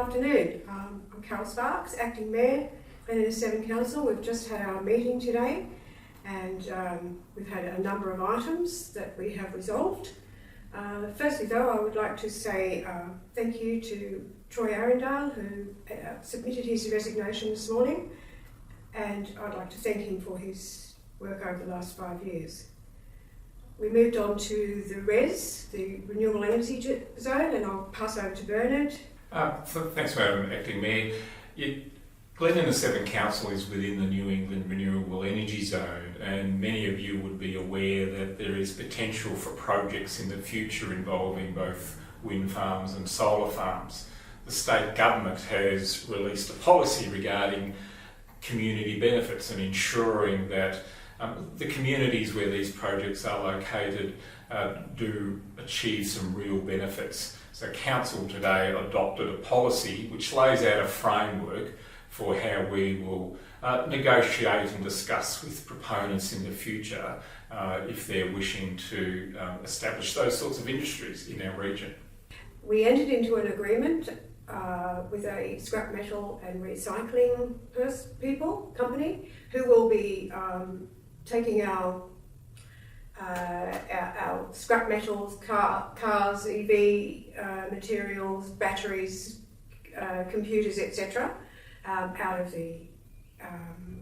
afternoon. I'm Carol Sparks, Acting Mayor, Glen Innes 7 Council. We've just had our meeting today and we've had a number of items that we have resolved. Firstly though, I would like to say thank you to Troy Arundel, who submitted his resignation this morning, and I'd like to thank him for his work over the last 5 years. We moved on to the REZ, the Renewable Energy Zone, and I'll pass over to Bernard. Thanks, Madam Acting Mayor. Glen Innes 7 Council is within the New England Renewable Energy Zone, and many of you would be aware that there is potential for projects in the future involving both wind farms and solar farms. The state government has released a policy regarding community benefits and ensuring that the communities where these projects are located do achieve some real benefits. So Council today adopted a policy which lays out a framework for how we will negotiate and discuss with proponents in the future if they're wishing to establish those sorts of industries in our region. We entered into an agreement with a scrap metal and recycling company who will be taking our scrap metals, cars, EV materials, batteries, computers, etc. Out of the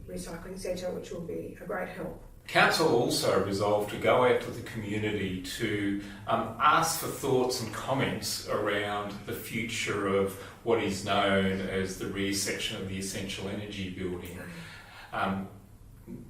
recycling centre, which will be a great help. Council also resolved to go out to the community to ask for thoughts and comments around the future of what is known as the rear section of the Essential Energy building.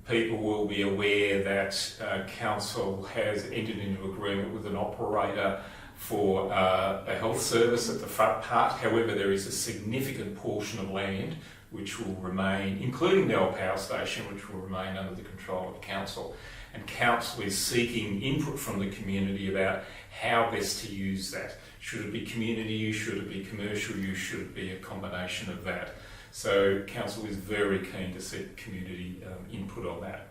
People will be aware that Council has entered into agreement with an operator for a health service at the front part. However, there is a significant portion of land which will remain, including the old power station, which will remain under the control of Council. And Council is seeking input from the community about how best to use that. Should it be community use? Should it be commercial use? Should it be a combination of that? So Council is very keen to seek community input on that.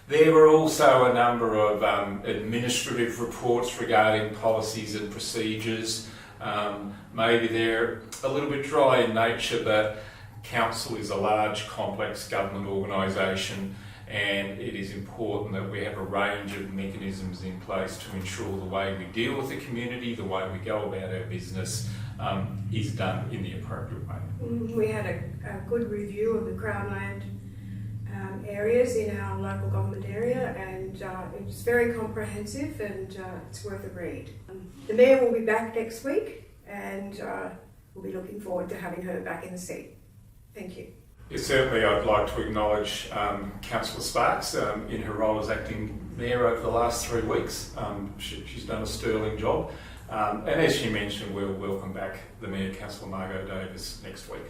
There were also a number of administrative reports regarding policies and procedures. Maybe they're a little bit dry in nature, but Council is a large, complex government organisation, and it is important that we have a range of mechanisms in place to ensure the way we deal with the community, the way we go about our business, is done in the appropriate way. We had a good review of the Crown Land areas in our local government area, and it's very comprehensive and it's worth a read. The Mayor will be back next week, and we'll be looking forward to having her back in the seat. Thank you. Yes, certainly I'd like to acknowledge Councillor Sparks in her role as Acting Mayor over the last 3 weeks. She's done a sterling job. And as she mentioned, we'll welcome back the Mayor, Councillor Margot Davis, next week.